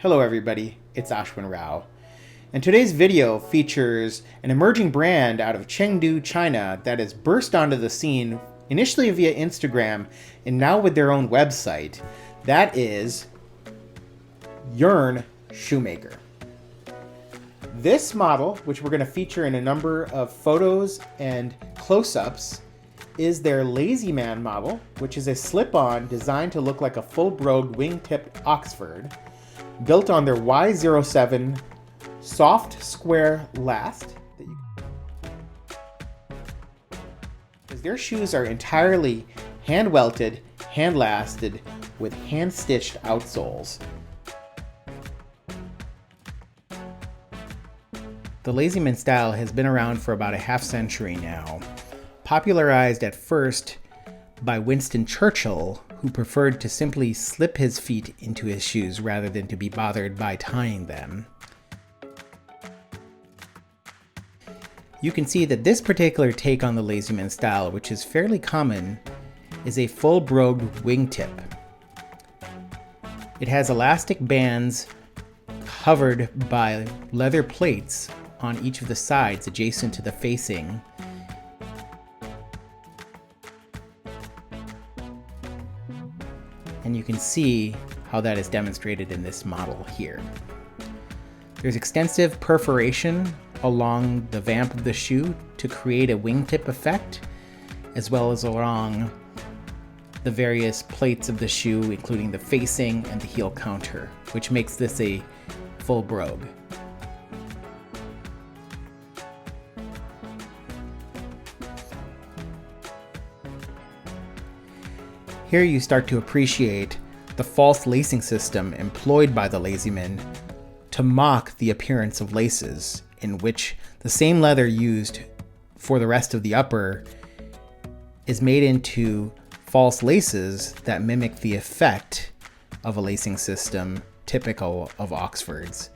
Hello everybody, it's Ashwin Rao. And today's video features an emerging brand out of Chengdu, China that has burst onto the scene initially via Instagram and now with their own website. That is Yearn Shoemaker. This model, which we're going to feature in a number of photos and close-ups, is their Lazyman model, which is a slip-on designed to look like a full-brogued wing-tipped Oxford, built on their Y07 soft square last. Their shoes are entirely hand-welted, hand-lasted, with hand-stitched outsoles. The Lazyman style has been around for about a half century now, popularized at first by Winston Churchill, who preferred to simply slip his feet into his shoes rather than to be bothered by tying them. You can see that this particular take on the Lazyman style, which is fairly common, is a full brogued wingtip. It has elastic bands covered by leather plates on each of the sides adjacent to the facing. And you can see how that is demonstrated in this model here. There's extensive perforation along the vamp of the shoe to create a wingtip effect, as well as along the various plates of the shoe, including the facing and the heel counter, which makes this a full brogue. Here you start to appreciate the false lacing system employed by the Lazyman to mock the appearance of laces, in which the same leather used for the rest of the upper is made into false laces that mimic the effect of a lacing system typical of Oxfords.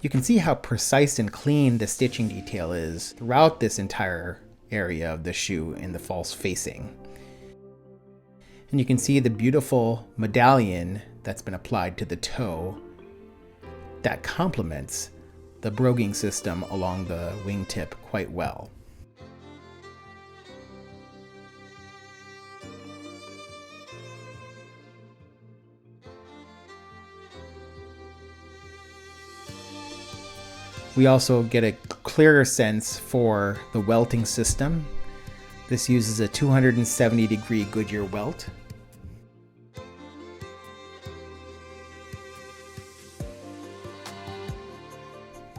You can see how precise and clean the stitching detail is throughout this entire area of the shoe in the false facing. And you can see the beautiful medallion that's been applied to the toe that complements the broguing system along the wingtip quite well. We also get a clearer sense for the welting system. This uses a 270-degree Goodyear welt.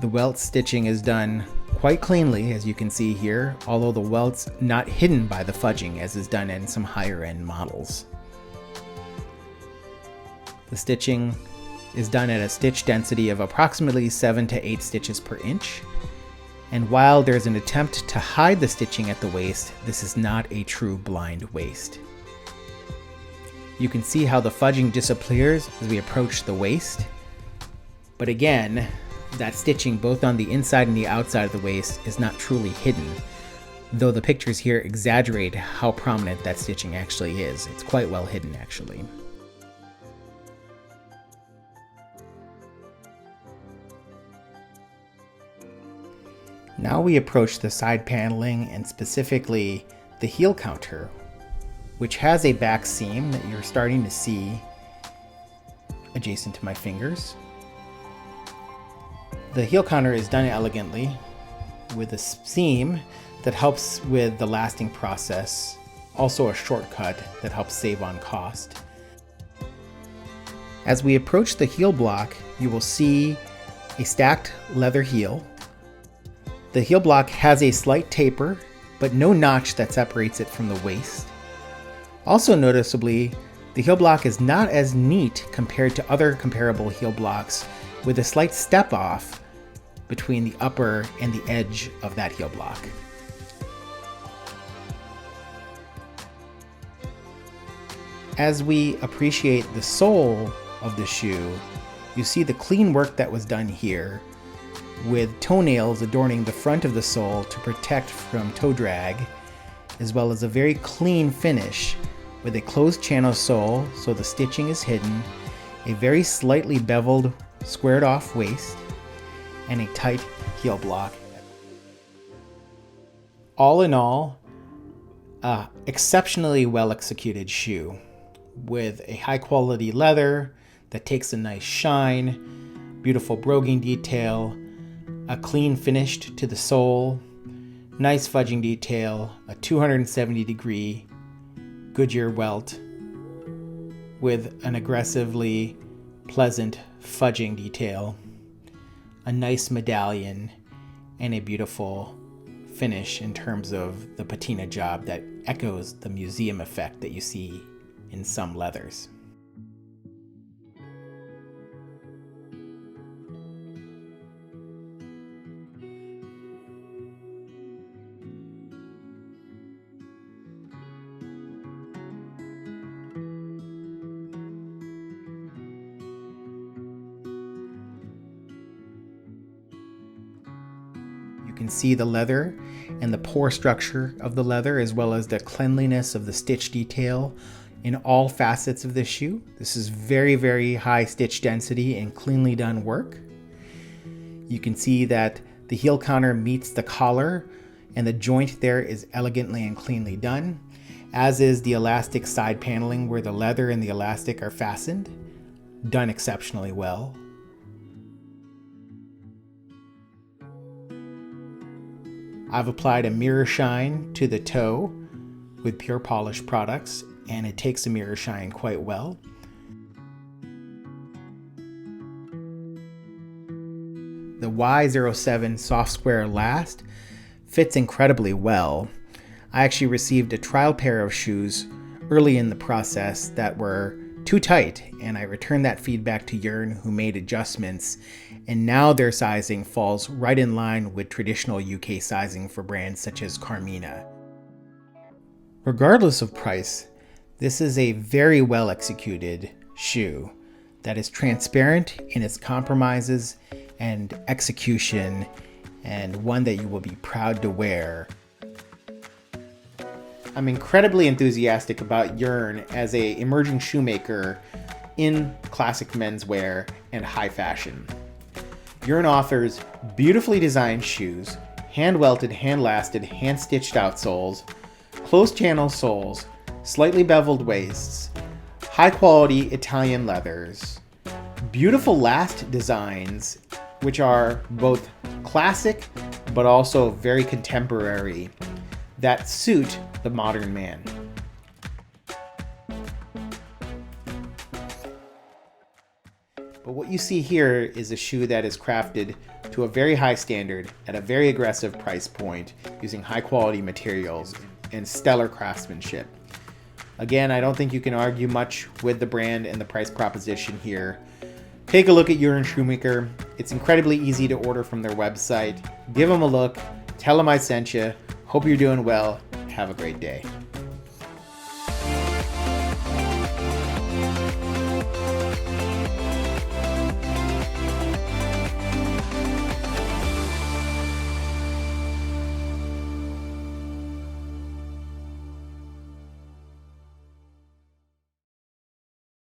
The welt stitching is done quite cleanly, as you can see here, although the welt's not hidden by the fudging as is done in some higher-end models. The stitching is done at a stitch density of approximately 7 to 8 stitches per inch. And while there's an attempt to hide the stitching at the waist, this is not a true blind waist. You can see how the fudging disappears as we approach the waist. But again, that stitching both on the inside and the outside of the waist is not truly hidden, though the pictures here exaggerate how prominent that stitching actually is. It's quite well hidden actually. Now we approach the side paneling and specifically the heel counter, which has a back seam that you're starting to see adjacent to my fingers. The heel counter is done elegantly with a seam that helps with the lasting process, also a shortcut that helps save on cost. As we approach the heel block, you will see a stacked leather heel. The heel block has a slight taper, but no notch that separates it from the waist. Also noticeably, the heel block is not as neat compared to other comparable heel blocks, with a slight step off between the upper and the edge of that heel block. As we appreciate the sole of the shoe, you see the clean work that was done here, with toenails adorning the front of the sole to protect from toe drag, as well as a very clean finish with a closed channel sole so the stitching is hidden, a very slightly beveled, squared off waist, and a tight heel block. All in all, exceptionally well executed shoe with a high quality leather that takes a nice shine, beautiful broguing detail, a clean finish to the sole, nice fudging detail, a 270-degree Goodyear welt with an aggressively pleasant fudging detail, a nice medallion, and a beautiful finish in terms of the patina job that echoes the museum effect that you see in some leathers. You can see the leather and the pore structure of the leather, as well as the cleanliness of the stitch detail in all facets of this shoe. This is very, very high stitch density and cleanly done work. You can see that the heel counter meets the collar, and the joint there is elegantly and cleanly done, as is the elastic side paneling where the leather and the elastic are fastened, done exceptionally well. I've applied a mirror shine to the toe with Pure Polish products, and it takes a mirror shine quite well. The Y07 soft square last fits incredibly well. I actually received a trial pair of shoes early in the process that were too tight, and I returned that feedback to Yearn, who made adjustments, and now their sizing falls right in line with traditional UK sizing for brands such as Carmina. Regardless of price, this is a very well executed shoe that is transparent in its compromises and execution, and one that you will be proud to wear. I'm incredibly enthusiastic about Yearn as an emerging shoemaker in classic menswear and high fashion. Yearn offers beautifully designed shoes, hand-welted, hand-lasted, hand-stitched outsoles, closed channel soles, slightly beveled waists, high-quality Italian leathers, beautiful last designs, which are both classic but also very contemporary, that suit the modern man. But what you see here is a shoe that is crafted to a very high standard at a very aggressive price point using high quality materials and stellar craftsmanship. Again, I don't think you can argue much with the brand and the price proposition here. Take a look at Yearn Shoemaker. It's incredibly easy to order from their website. Give them a look. Tell them I sent you. Hope you're doing well. Have a great day.